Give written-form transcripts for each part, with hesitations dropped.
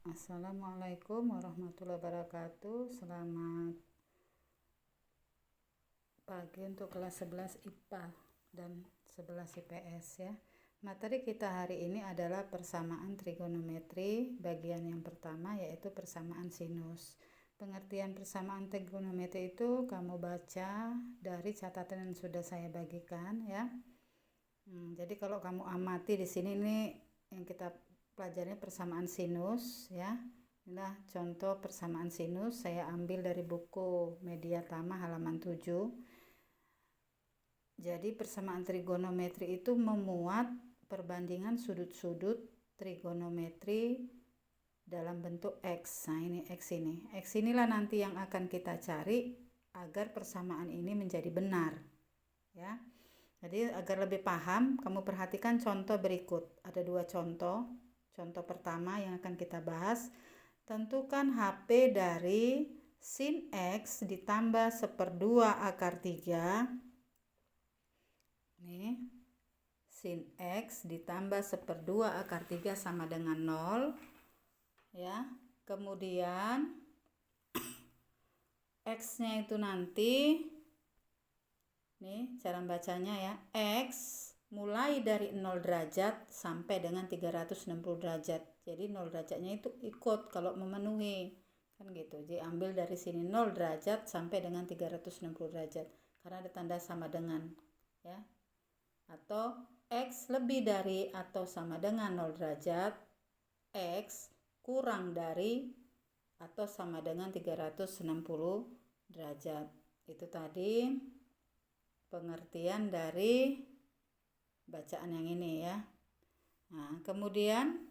Assalamualaikum warahmatullahi wabarakatuh. Selamat pagi untuk kelas 11 IPA dan 11 IPS ya. Materi kita hari ini adalah persamaan trigonometri bagian yang pertama, yaitu persamaan sinus. Pengertian persamaan trigonometri itu kamu baca dari catatan yang sudah saya bagikan ya. Jadi kalau kamu amati di sini, ini yang kita pelajari persamaan sinus ya. Inilah contoh persamaan sinus, saya ambil dari buku Media Tama halaman 7. Jadi persamaan trigonometri itu memuat perbandingan sudut-sudut trigonometri dalam bentuk X. Nah ini X ini. X inilah nanti yang akan kita cari agar persamaan ini menjadi benar ya. Jadi agar lebih paham, kamu perhatikan contoh berikut. Ada dua contoh. Contoh pertama yang akan kita bahas, tentukan HP dari sin X ditambah 1/2 akar 3. Nih, sin X ditambah 1/2 akar 3 sama dengan 0. Ya, kemudian X-nya itu nanti, nih cara bacanya ya, X mulai dari 0 derajat sampai dengan 360 derajat. Jadi 0 derajatnya itu ikut kalau memenuhi. Kan gitu. Jadi ambil dari sini 0 derajat sampai dengan 360 derajat. Karena ada tanda sama dengan. Ya. Atau X lebih dari atau sama dengan 0 derajat. X kurang dari atau sama dengan 360 derajat. Itu tadi pengertian dari bacaan yang ini ya. Nah, kemudian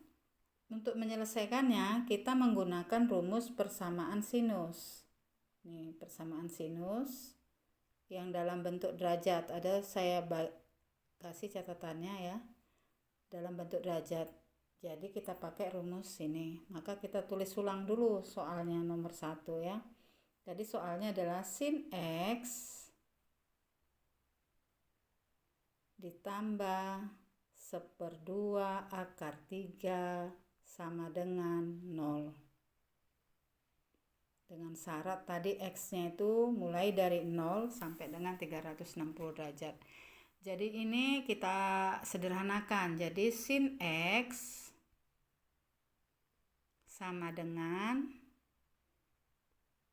untuk menyelesaikannya kita menggunakan rumus persamaan sinus. Nih, persamaan sinus yang dalam bentuk derajat. Ada saya kasih catatannya ya. Dalam bentuk derajat. Jadi kita pakai rumus ini. Maka kita tulis ulang dulu soalnya nomor 1 ya. Jadi soalnya adalah sin X ditambah 1/2 akar 3 sama dengan 0. Dengan syarat tadi X-nya itu mulai dari 0 sampai dengan 360 derajat. Jadi ini kita sederhanakan. Jadi sin X sama dengan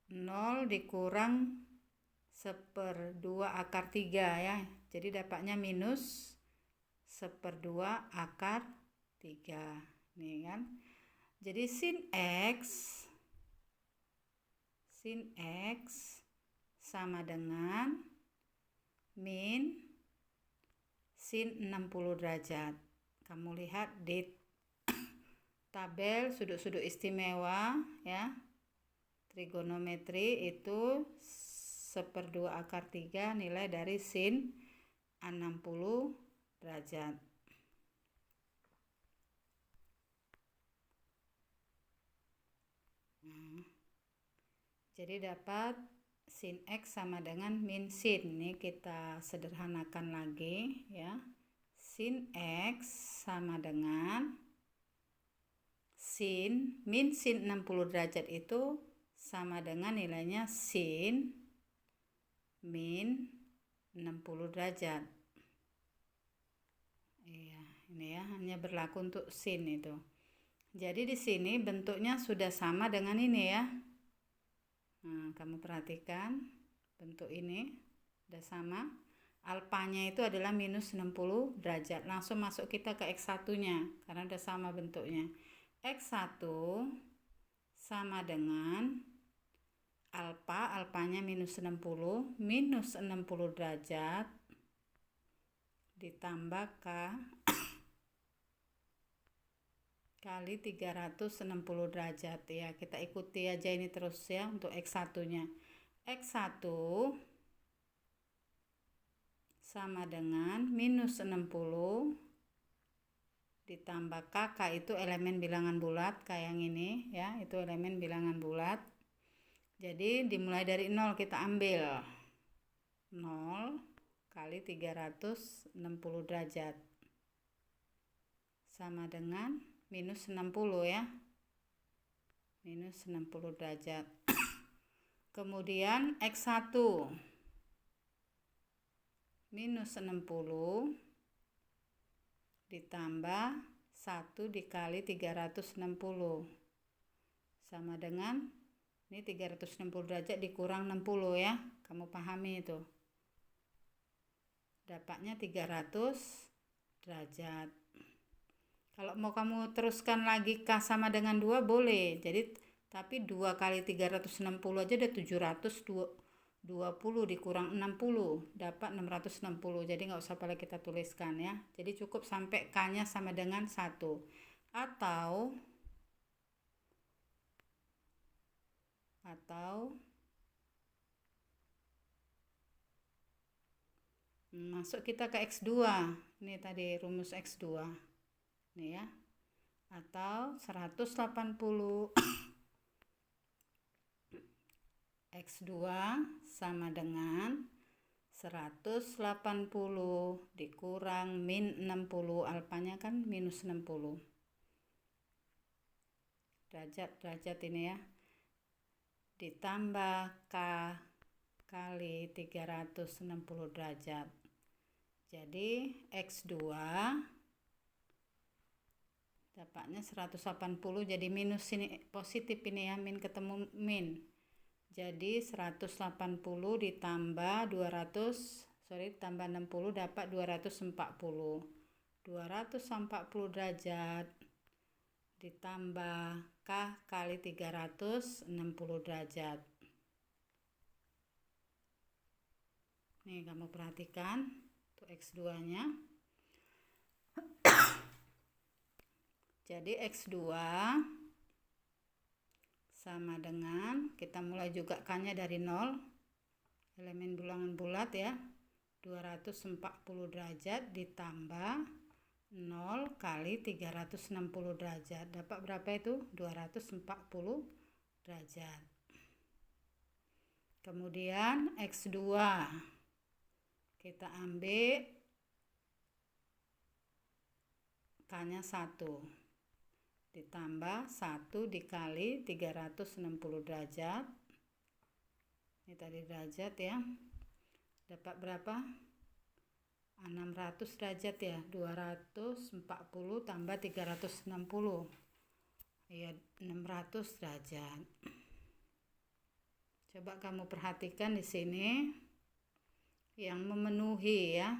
0 dikurang 1/2 akar 3 ya. Jadi dapatnya minus 1/2 akar 3. Nih kan. Jadi sin X sama dengan min sin 60 derajat. Kamu lihat di tabel sudut-sudut istimewa ya. Trigonometri itu 1/2 akar 3 nilai dari sin 60 derajat. Jadi dapat sin X sama dengan min sin. Ini kita sederhanakan lagi ya. Sin X sama dengan min sin 60 derajat itu sama dengan nilainya sin min 60 derajat. Iya, ini ya hanya berlaku untuk sin itu. Jadi di sini bentuknya sudah sama dengan ini ya. Nah, kamu perhatikan bentuk ini sudah sama. Alfanya itu adalah minus 60 derajat. Langsung masuk kita ke X1-nya karena sudah sama bentuknya. X1 sama dengan alfanya minus 60 derajat ditambah K kali 360 derajat ya. Kita ikuti aja ini terus ya untuk X1-nya. X1 sama dengan minus 60 ditambah KK itu elemen bilangan bulat kayak yang ini ya, itu elemen bilangan bulat. Jadi dimulai dari 0 kita ambil 0 kali 360 derajat sama dengan minus 60 ya. minus 60 derajat. Kemudian X1 minus 60 ditambah 1 dikali 360 sama dengan ini 360 derajat dikurang 60 ya, kamu pahami itu, dapatnya 300 derajat. Kalau mau kamu teruskan lagi K sama dengan 2 boleh, jadi tapi 2 kali 360 aja udah 720 dikurang 60 dapat 660, jadi nggak usah pada kita tuliskan ya, jadi cukup sampai K nya sama dengan 1 atau masuk kita ke X2. Ini tadi rumus X2 nih ya, atau 180 X2 sama dengan 180 dikurang min 60, alfanya kan minus 60 derajat ini ya, ditambah K kali 360 derajat. Jadi X2 dapatnya 180, jadi minus ini positif ini ya, min ketemu min. Jadi 180 ditambah 60 dapat 240. 240 derajat ditambah K kali 360 derajat. Nih kamu perhatikan tuh X2-nya. Jadi X2 sama dengan, kita mulai juga K-nya dari 0, elemen bilangan bulat ya, 240 derajat ditambah 0 kali 360 derajat. Dapat berapa itu? 240 derajat. Kemudian X2 kita ambil K-nya 1 ditambah 1 dikali 360 derajat. Ini tadi derajat ya. Dapat berapa? 600 derajat ya. 240 tambah 360. Ya, 600 derajat. Coba kamu perhatikan di sini yang memenuhi ya.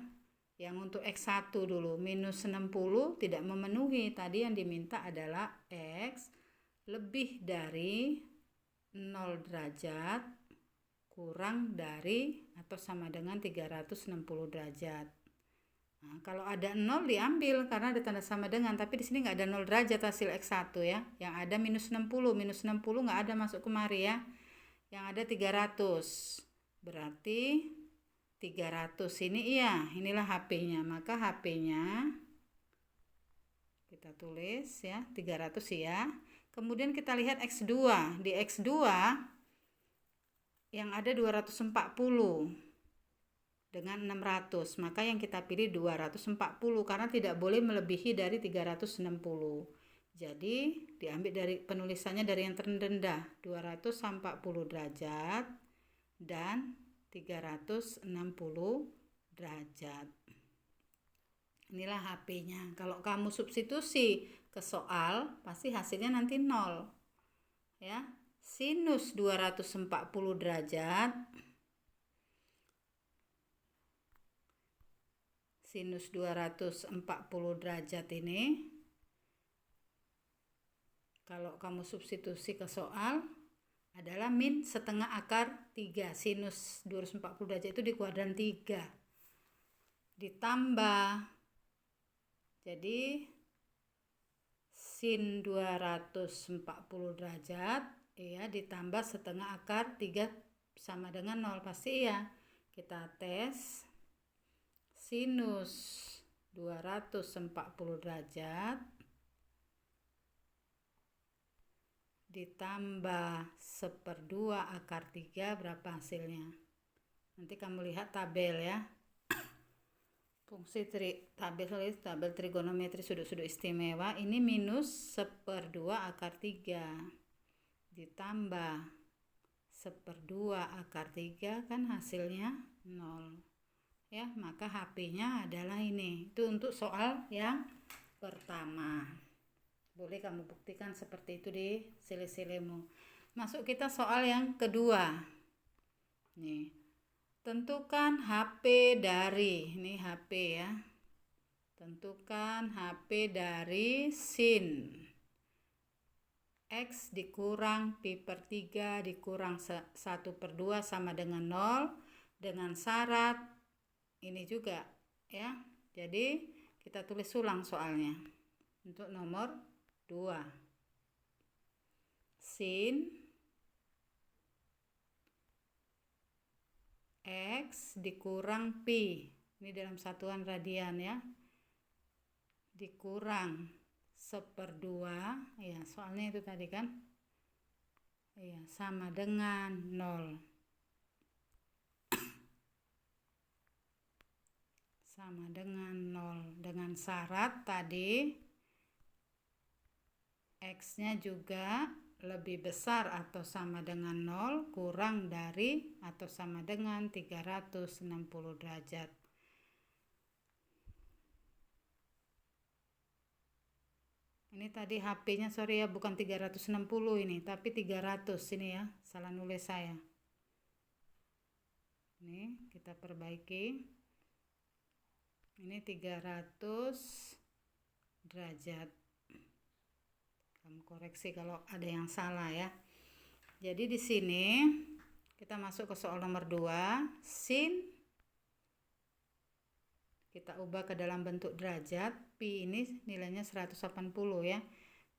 Yang untuk X1 dulu minus 60 tidak memenuhi. Tadi yang diminta adalah X lebih dari 0 derajat kurang dari atau sama dengan 360 derajat. Nah, kalau ada 0 diambil karena ada tanda sama dengan, tapi di sini nggak ada 0 derajat hasil X1 ya. Yang ada minus 60 nggak ada masuk kemari ya. Yang ada 300. Berarti 300 ini iya, inilah HP-nya. Maka HP-nya kita tulis ya, 300 ya. Kemudian kita lihat X2. Di X2 yang ada 240 dengan 600. Maka yang kita pilih 240 karena tidak boleh melebihi dari 360. Jadi diambil dari penulisannya dari yang terendah, 240 derajat dan 360 derajat. Inilah HP-nya. Kalau kamu substitusi ke soal, pasti hasilnya nanti 0. Ya. Sinus 240 derajat. Sinus 240 derajat ini kalau kamu substitusi ke soal adalah min setengah akar 3. Sinus 240 derajat itu di kuadran 3. Ditambah, jadi sin 240 derajat ya ditambah setengah akar 3 sama dengan 0. Pasti ya. Kita tes sinus 240 derajat ditambah 1/2 akar 3 berapa hasilnya? Nanti kamu lihat tabel ya. Fungsi tabel trigonometri sudut-sudut istimewa ini minus 1/2 akar 3. ditambah 1/2 akar 3 kan hasilnya 0 ya, maka HP-nya adalah ini. Itu untuk soal yang pertama. Boleh kamu buktikan seperti itu di sile-silemu. Masuk kita soal yang kedua. Nih, tentukan HP dari, ini HP ya. Tentukan HP dari sin X dikurang pi per 3 dikurang 1/2 sama dengan 0 dengan syarat ini juga ya. Jadi kita tulis ulang soalnya. Untuk nomor 2. Sin X dikurang pi. Ini dalam satuan radian ya. Dikurang 1/2 ya, soalnya itu tadi kan ya, sama dengan 0 sama dengan 0 dengan syarat tadi X nya juga lebih besar atau sama dengan 0 kurang dari atau sama dengan 360 derajat. Ini tadi HP-nya sorry ya, bukan 360 ini, tapi 300 ini ya, salah nulis saya. Ini kita perbaiki. Ini 300 derajat. Kamu koreksi kalau ada yang salah ya. Jadi di sini kita masuk ke soal nomor 2, sin kita ubah ke dalam bentuk derajat. Pi ini nilainya 180 ya.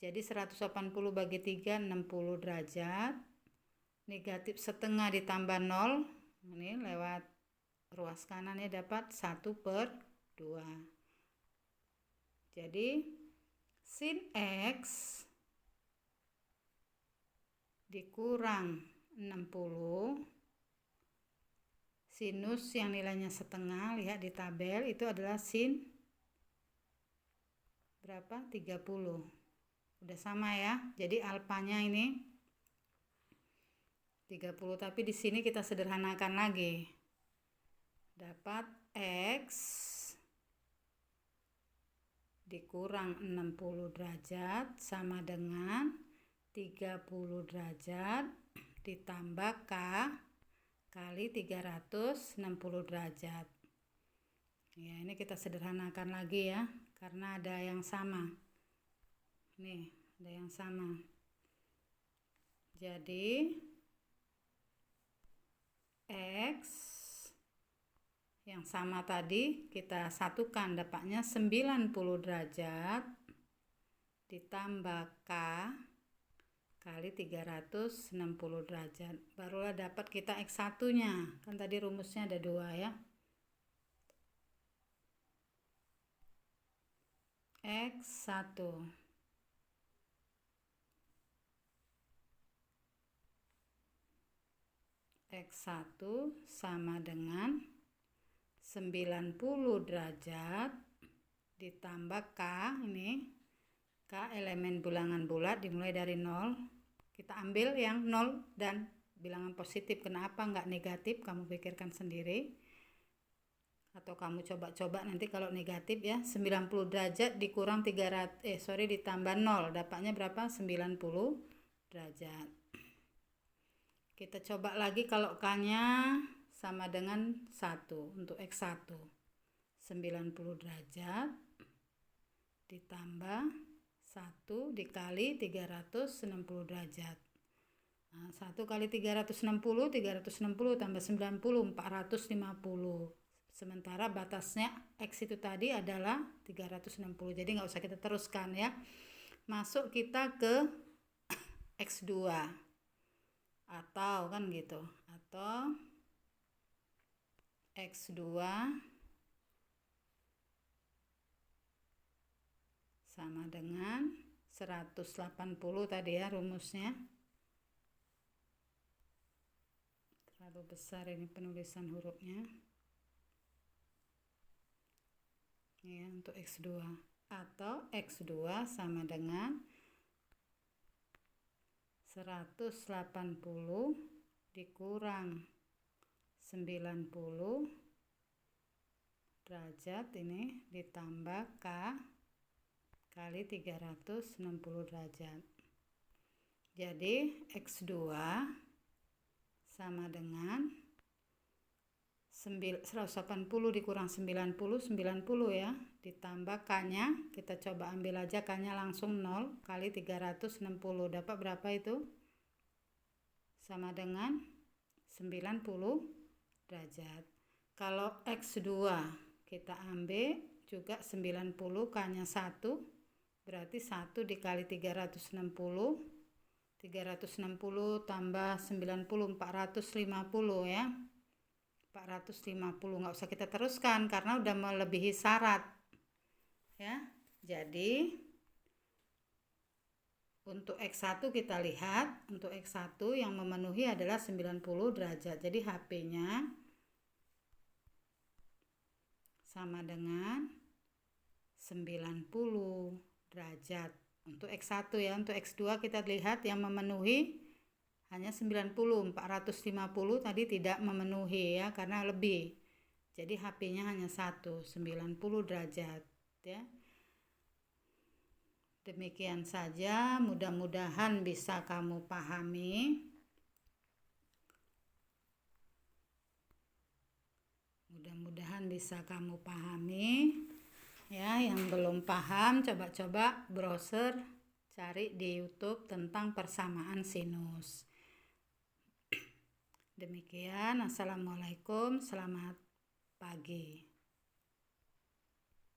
Jadi 180 bagi 3 60 derajat. Negatif setengah ditambah 0. Ini lewat ruas kanannya dapat 1/2. Jadi sin X dikurang 60 sinus yang nilainya setengah, lihat di tabel itu adalah sin berapa? 30. Udah sama ya. Jadi alfanya ini 30, tapi di sini kita sederhanakan lagi. Dapat X dikurang 60 derajat sama dengan 30 derajat ditambah K kali 360 derajat. Ya, ini kita sederhanakan lagi ya, karena ada yang sama. Nih, ada yang sama. Jadi X yang sama tadi kita satukan, dapatnya 90 derajat ditambah K kali 360 derajat. Barulah dapat kita X1 nya. Kan tadi rumusnya ada 2 ya. X1 X1 sama dengan 90 derajat ditambah K, ini K elemen bilangan bulat dimulai dari 0. Kita ambil yang 0 dan bilangan positif. Kenapa nggak negatif? Kamu pikirkan sendiri. Atau kamu coba-coba nanti kalau negatif ya. 90 derajat dikurang 300 ditambah 0. Dapatnya berapa? 90 derajat. Kita coba lagi kalau K-nya sama dengan 1 untuk X1. 90 derajat ditambah 1 dikali 360 derajat. Nah, 1 kali 360 tambah 90 450. Sementara batasnya X itu tadi adalah 360. Jadi nggak usah kita teruskan ya. Masuk kita ke X2. Atau kan gitu. Atau X2 sama dengan 180 tadi ya rumusnya. Terlalu besar ini penulisan hurufnya. Ya, untuk X2 atau X2 sama dengan 180 dikurang 90 derajat ini ditambah K kali 360 derajat. Jadi X2 sama dengan 180 dikurang 90 ya, ditambah K-nya, kita coba ambil aja K-nya langsung 0 kali 360, dapat berapa itu? Sama dengan 90 derajat. Kalau X2 kita ambil juga 90, K-nya 1, berarti 1 dikali 360 tambah 90, 450 ya. 450, nggak usah kita teruskan karena udah melebihi syarat ya. Jadi untuk X1 kita lihat, untuk X1 yang memenuhi adalah 90 derajat. Jadi HP-nya sama dengan 90 derajat untuk X1 ya. Untuk X2 kita lihat yang memenuhi hanya 90, 450 tadi tidak memenuhi ya karena lebih. Jadi HP-nya hanya 1, 90 derajat ya. Demikian saja, mudah-mudahan bisa kamu pahami. Mudah-mudahan bisa kamu pahami. Ya, yang belum paham coba-coba browser cari di YouTube tentang persamaan sinus. Demikian, assalamualaikum, selamat pagi.